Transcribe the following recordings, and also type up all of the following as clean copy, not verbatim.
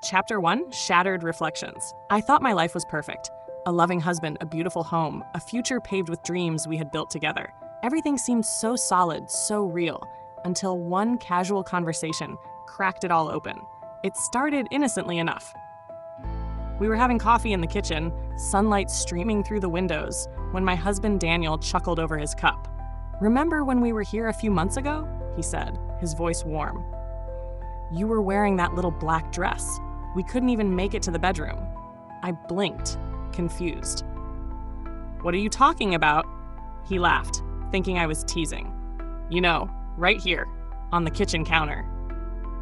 Chapter 1, Shattered Reflections. I thought my life was perfect. A loving husband, a beautiful home, a future paved with dreams we had built together. Everything seemed so solid, so real, until one casual conversation cracked it all open. It started innocently enough. We were having coffee in the kitchen, sunlight streaming through the windows, when my husband Daniel chuckled over his cup. "Remember when we were here a few months ago?" he said, his voice warm. "You were wearing that little black dress. We couldn't even make it to the bedroom." I blinked, confused. "What are you talking about?" He laughed, thinking I was teasing. "You know, right here, on the kitchen counter."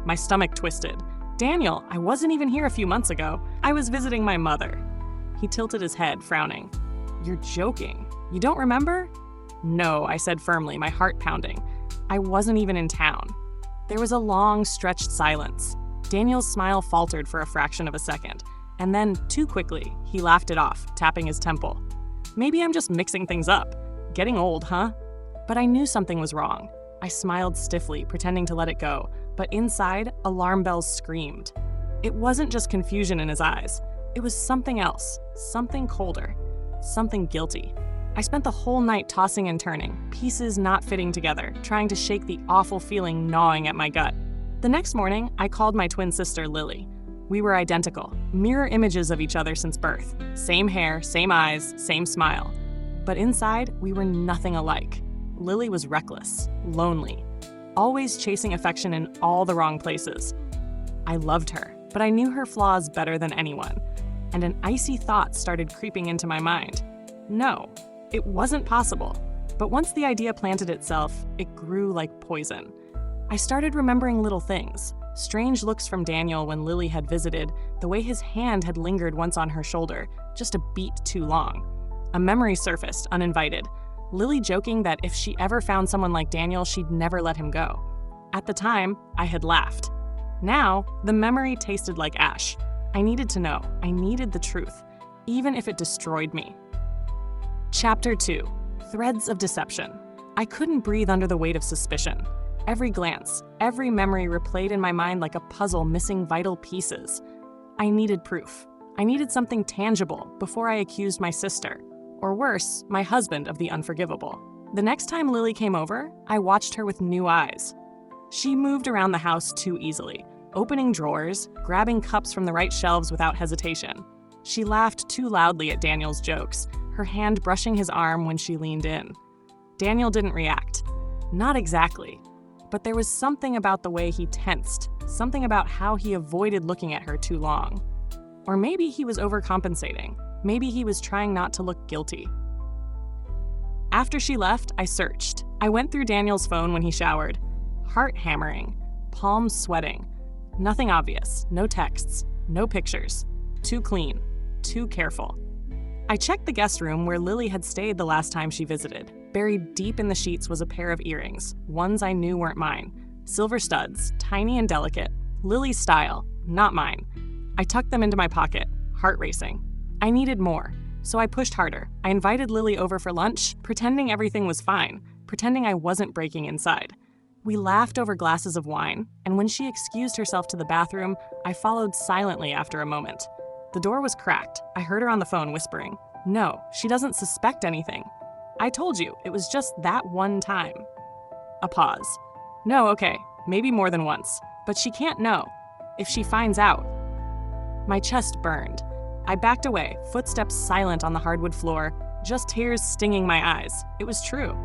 My stomach twisted. "Daniel, I wasn't even here a few months ago. I was visiting my mother." He tilted his head, frowning. "You're joking. You don't remember?" "No," I said firmly, my heart pounding. "I wasn't even in town." There was a long, stretched silence. Daniel's smile faltered for a fraction of a second, and then, too quickly, he laughed it off, tapping his temple. "Maybe I'm just mixing things up. Getting old, huh?" But I knew something was wrong. I smiled stiffly, pretending to let it go, but inside, alarm bells screamed. It wasn't just confusion in his eyes. It was something else, something colder, something guilty. I spent the whole night tossing and turning, pieces not fitting together, trying to shake the awful feeling gnawing at my gut. The next morning, I called my twin sister, Lily. We were identical, mirror images of each other since birth. Same hair, same eyes, same smile. But inside, we were nothing alike. Lily was reckless, lonely, always chasing affection in all the wrong places. I loved her, but I knew her flaws better than anyone. And an icy thought started creeping into my mind. No, it wasn't possible. But once the idea planted itself, it grew like poison. I started remembering little things. Strange looks from Daniel when Lily had visited, the way his hand had lingered once on her shoulder, just a beat too long. A memory surfaced, uninvited. Lily joking that if she ever found someone like Daniel, she'd never let him go. At the time, I had laughed. Now, the memory tasted like ash. I needed to know. I needed the truth, even if it destroyed me. Chapter 2, Threads of Deception. I couldn't breathe under the weight of suspicion. Every glance, every memory replayed in my mind like a puzzle missing vital pieces. I needed proof. I needed something tangible before I accused my sister, or worse, my husband, of the unforgivable. The next time Lily came over, I watched her with new eyes. She moved around the house too easily, opening drawers, grabbing cups from the right shelves without hesitation. She laughed too loudly at Daniel's jokes, her hand brushing his arm when she leaned in. Daniel didn't react. Not exactly. But there was something about the way he tensed, something about how he avoided looking at her too long. Or maybe he was overcompensating. Maybe he was trying not to look guilty. After she left, I searched. I went through Daniel's phone when he showered. Heart hammering, palms sweating. Nothing obvious, no texts, no pictures. Too clean, too careful. I checked the guest room where Lily had stayed the last time she visited. Buried deep in the sheets was a pair of earrings, ones I knew weren't mine. Silver studs, tiny and delicate. Lily's style, not mine. I tucked them into my pocket, heart racing. I needed more, so I pushed harder. I invited Lily over for lunch, pretending everything was fine, pretending I wasn't breaking inside. We laughed over glasses of wine, and when she excused herself to the bathroom, I followed silently after a moment. The door was cracked. I heard her on the phone whispering, "No, she doesn't suspect anything. I told you, it was just that one time." A pause. "No, okay, maybe more than once, but she can't know. If she finds out." My chest burned. I backed away, footsteps silent on the hardwood floor, just tears stinging my eyes. It was true.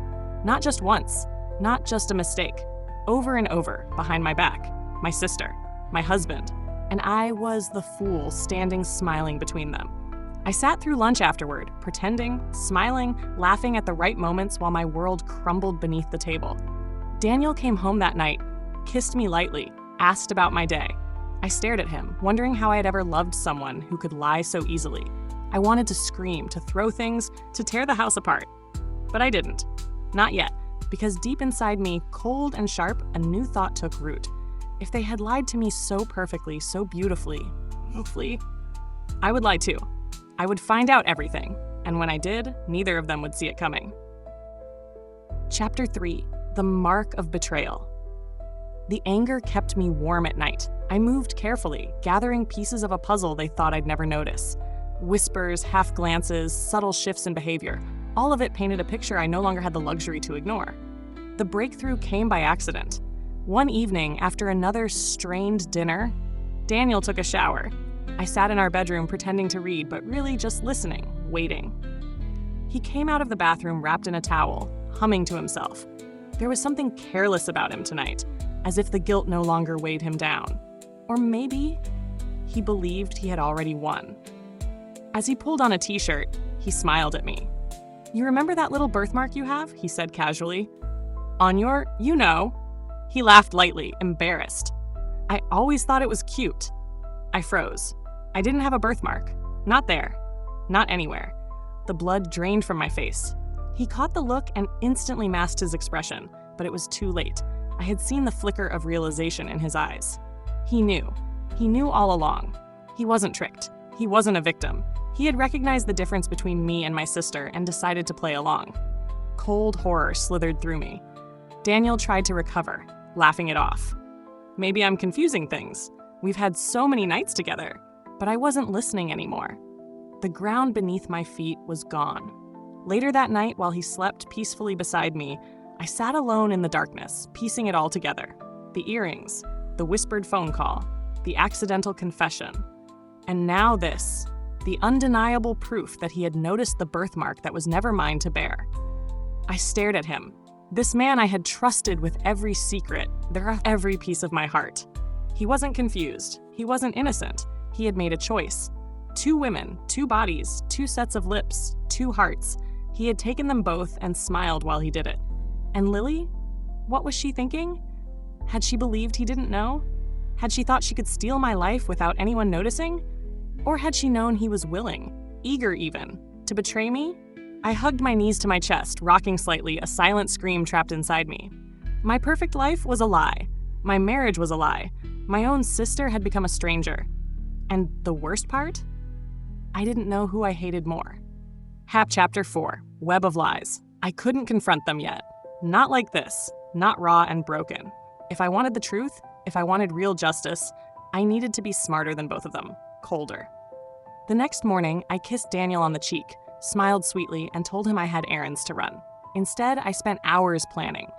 Not just once, not just a mistake. Over and over, behind my back. My sister, my husband, and I was the fool standing smiling between them. I sat through lunch afterward, pretending, smiling, laughing at the right moments while my world crumbled beneath the table. Daniel came home that night, kissed me lightly, asked about my day. I stared at him, wondering how I had ever loved someone who could lie so easily. I wanted to scream, to throw things, to tear the house apart. But I didn't. Not yet, because deep inside me, cold and sharp, a new thought took root. If they had lied to me so perfectly, so beautifully, hopefully, I would lie too. I would find out everything, and when I did, neither of them would see it coming. Chapter 3, The Mark of Betrayal. The anger kept me warm at night. I moved carefully, gathering pieces of a puzzle they thought I'd never notice. Whispers, half glances, subtle shifts in behavior. All of it painted a picture I no longer had the luxury to ignore. The breakthrough came by accident. One evening, after another strained dinner, Daniel took a shower. I sat in our bedroom pretending to read, but really just listening, waiting. He came out of the bathroom wrapped in a towel, humming to himself. There was something careless about him tonight, as if the guilt no longer weighed him down. Or maybe he believed he had already won. As he pulled on a t-shirt, he smiled at me. "You remember that little birthmark you have?" he said casually. "On your, you know." He laughed lightly, embarrassed. "I always thought it was cute." I froze. I didn't have a birthmark. Not there. Not anywhere. The blood drained from my face. He caught the look and instantly masked his expression, but it was too late. I had seen the flicker of realization in his eyes. He knew. He knew all along. He wasn't tricked. He wasn't a victim. He had recognized the difference between me and my sister and decided to play along. Cold horror slithered through me. Daniel tried to recover, laughing it off. Maybe I'm confusing things. We've had so many nights together, but I wasn't listening anymore. The ground beneath my feet was gone. Later that night, while he slept peacefully beside me, I sat alone in the darkness, piecing it all together. The earrings, the whispered phone call, the accidental confession. And now this, the undeniable proof that he had noticed the birthmark that was never mine to bear. I stared at him. This man I had trusted with every secret, every piece of my heart. He wasn't confused. He wasn't innocent. He had made a choice. 2 women, 2 bodies, 2 sets of lips, 2 hearts. He had taken them both and smiled while he did it. And Lily? What was she thinking? Had she believed he didn't know? Had she thought she could steal my life without anyone noticing? Or had she known he was willing, eager even, to betray me? I hugged my knees to my chest, rocking slightly, a silent scream trapped inside me. My perfect life was a lie. My marriage was a lie. My own sister had become a stranger. And the worst part? I didn't know who I hated more. Chapter 4, Web of Lies. I couldn't confront them yet. Not like this, not raw and broken. If I wanted the truth, if I wanted real justice, I needed to be smarter than both of them, colder. The next morning, I kissed Daniel on the cheek, smiled sweetly, and told him I had errands to run. Instead, I spent hours planning.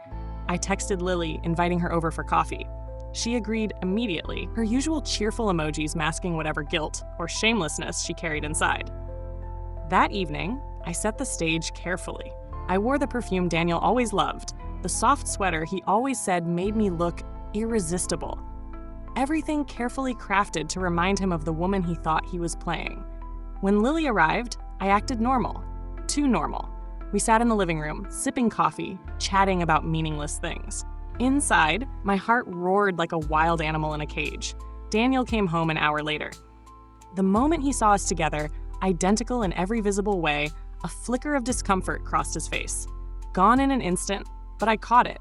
I texted Lily, inviting her over for coffee. She agreed immediately, her usual cheerful emojis masking whatever guilt or shamelessness she carried inside. That evening, I set the stage carefully. I wore the perfume Daniel always loved, the soft sweater he always said made me look irresistible. Everything carefully crafted to remind him of the woman he thought he was playing. When Lily arrived, I acted normal. Too normal. We sat in the living room, sipping coffee, chatting about meaningless things. Inside, my heart roared like a wild animal in a cage. Daniel came home an hour later. The moment he saw us together, identical in every visible way, a flicker of discomfort crossed his face. Gone in an instant, but I caught it.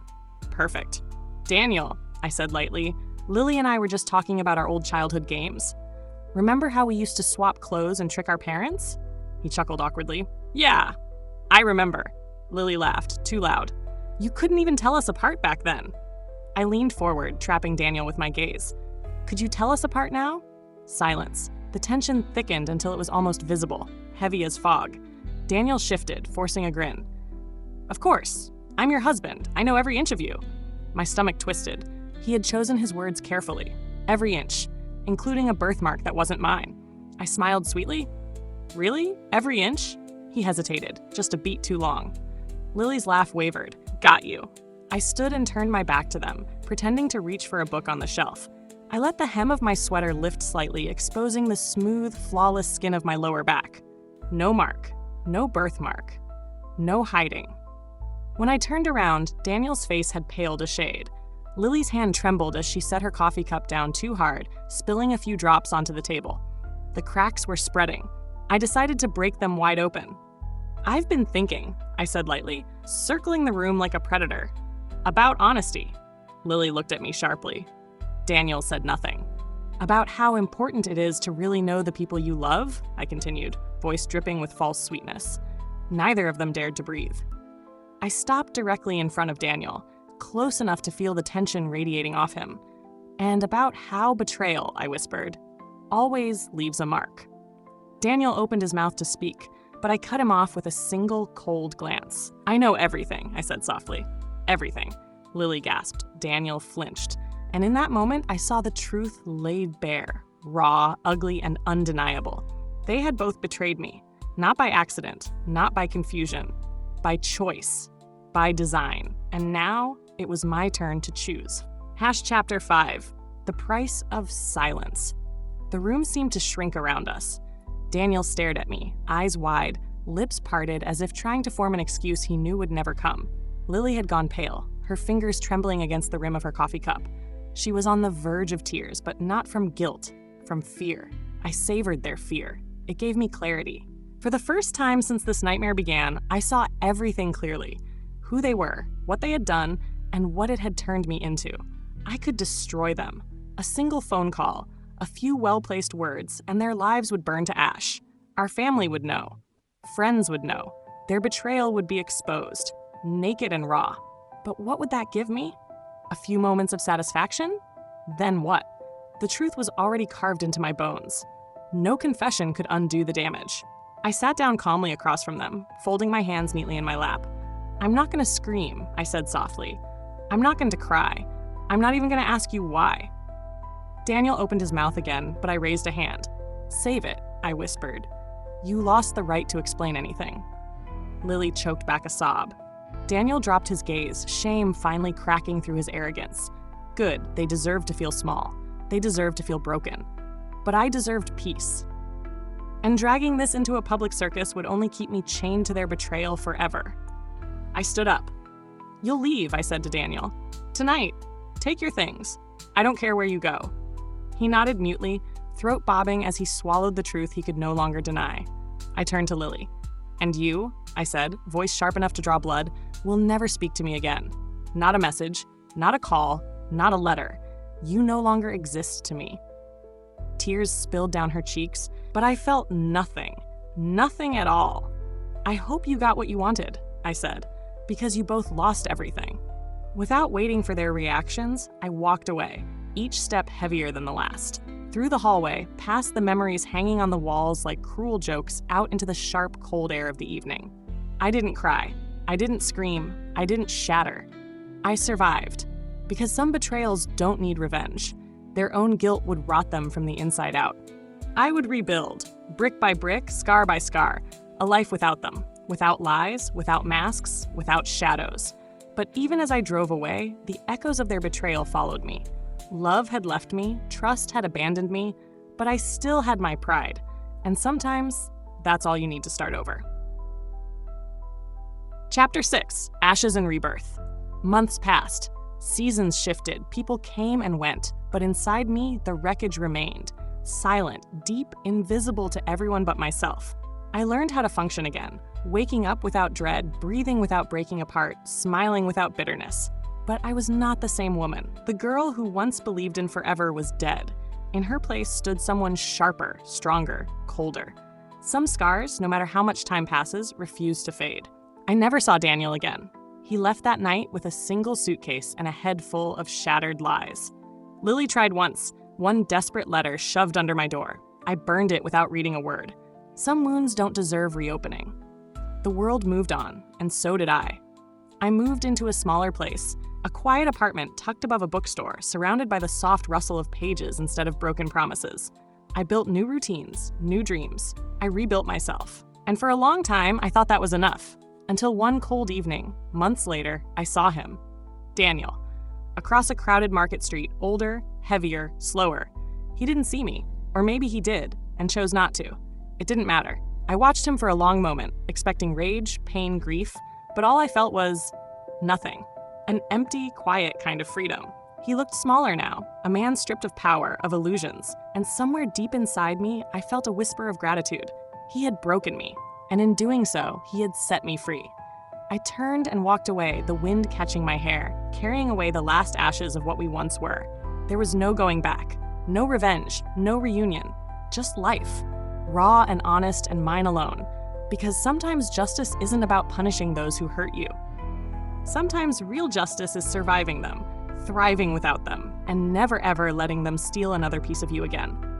Perfect. "Daniel," I said lightly, "Lily and I were just talking about our old childhood games. Remember how we used to swap clothes and trick our parents?" He chuckled awkwardly. "Yeah, I remember." Lily laughed, too loud. "You couldn't even tell us apart back then." I leaned forward, trapping Daniel with my gaze. "Could you tell us apart now?" Silence. The tension thickened until it was almost visible, heavy as fog. Daniel shifted, forcing a grin. "Of course. I'm your husband. I know every inch of you." My stomach twisted. He had chosen his words carefully. Every inch, including a birthmark that wasn't mine. I smiled sweetly. "Really? Every inch?" He hesitated, just a beat too long. Lily's laugh wavered. "Got you." I stood and turned my back to them, pretending to reach for a book on the shelf. I let the hem of my sweater lift slightly, exposing the smooth, flawless skin of my lower back. No mark. No birthmark. No hiding. When I turned around, Daniel's face had paled a shade. Lily's hand trembled as she set her coffee cup down too hard, spilling a few drops onto the table. The cracks were spreading. I decided to break them wide open. "I've been thinking," I said lightly, circling the room like a predator. "About honesty." Lily looked at me sharply. Daniel said nothing. "About how important it is to really know the people you love," I continued, voice dripping with false sweetness. Neither of them dared to breathe. I stopped directly in front of Daniel, close enough to feel the tension radiating off him. and about how betrayal, I whispered, always leaves a mark. Daniel opened his mouth to speak, but I cut him off with a single cold glance. I know everything, I said softly. Everything. Lily gasped. Daniel flinched. And in that moment, I saw the truth laid bare, raw, ugly, and undeniable. They had both betrayed me. Not by accident, not by confusion, by choice, by design. And now it was my turn to choose. Chapter 5. The price of silence. The room seemed to shrink around us. Daniel stared at me, eyes wide, lips parted as if trying to form an excuse he knew would never come. Lily had gone pale, her fingers trembling against the rim of her coffee cup. She was on the verge of tears, but not from guilt, from fear. I savored their fear. It gave me clarity. For the first time since this nightmare began, I saw everything clearly. Who they were, what they had done, and what it had turned me into. I could destroy them. A single phone call, a few well-placed words, and their lives would burn to ash. Our family would know. Friends would know. Their betrayal would be exposed, naked and raw. But what would that give me? A few moments of satisfaction? Then what? The truth was already carved into my bones. No confession could undo the damage. I sat down calmly across from them, folding my hands neatly in my lap. I'm not going to scream, I said softly. I'm not going to cry. I'm not even going to ask you why. Daniel opened his mouth again, but I raised a hand. Save it, I whispered. You lost the right to explain anything. Lily choked back a sob. Daniel dropped his gaze, shame finally cracking through his arrogance. Good, they deserved to feel small. They deserved to feel broken. But I deserved peace. And dragging this into a public circus would only keep me chained to their betrayal forever. I stood up. You'll leave, I said to Daniel. Tonight. Take your things. I don't care where you go. He nodded mutely, throat bobbing as he swallowed the truth he could no longer deny. I turned to Lily. And you, I said, voice sharp enough to draw blood, will never speak to me again. Not a message, not a call, not a letter. You no longer exist to me. Tears spilled down her cheeks, but I felt nothing. Nothing at all. I hope you got what you wanted, I said, because you both lost everything. Without waiting for their reactions, I walked away, each step heavier than the last. Through the hallway, past the memories hanging on the walls like cruel jokes, out into the sharp, cold air of the evening. I didn't cry. I didn't scream. I didn't shatter. I survived. Because some betrayals don't need revenge. Their own guilt would rot them from the inside out. I would rebuild, brick by brick, scar by scar, a life without them, without lies, without masks, without shadows. But even as I drove away, the echoes of their betrayal followed me. Love had left me, trust had abandoned me, but I still had my pride. And sometimes, that's all you need to start over. Chapter 6, Ashes and Rebirth. Months passed. Seasons shifted, people came and went, but inside me, the wreckage remained. Silent, deep, invisible to everyone but myself. I learned how to function again, waking up without dread, breathing without breaking apart, smiling without bitterness. But I was not the same woman. The girl who once believed in forever was dead. In her place stood someone sharper, stronger, colder. Some scars, no matter how much time passes, refuse to fade. I never saw Daniel again. He left that night with a single suitcase and a head full of shattered lies. Lily tried once, one desperate letter shoved under my door. I burned it without reading a word. Some wounds don't deserve reopening. The world moved on, and so did I. I moved into a smaller place, a quiet apartment tucked above a bookstore, surrounded by the soft rustle of pages instead of broken promises. I built new routines, new dreams. I rebuilt myself. And for a long time, I thought that was enough. Until one cold evening, months later, I saw him. Daniel. Across a crowded market street, older, heavier, slower. He didn't see me, or maybe he did, and chose not to. It didn't matter. I watched him for a long moment, expecting rage, pain, grief, but all I felt was nothing. An empty, quiet kind of freedom. He looked smaller now, a man stripped of power, of illusions, and somewhere deep inside me, I felt a whisper of gratitude. He had broken me, and in doing so, he had set me free. I turned and walked away, the wind catching my hair, carrying away the last ashes of what we once were. There was no going back, no revenge, no reunion, just life. Raw and honest and mine alone, because sometimes justice isn't about punishing those who hurt you. Sometimes real justice is surviving them, thriving without them, and never ever letting them steal another piece of you again.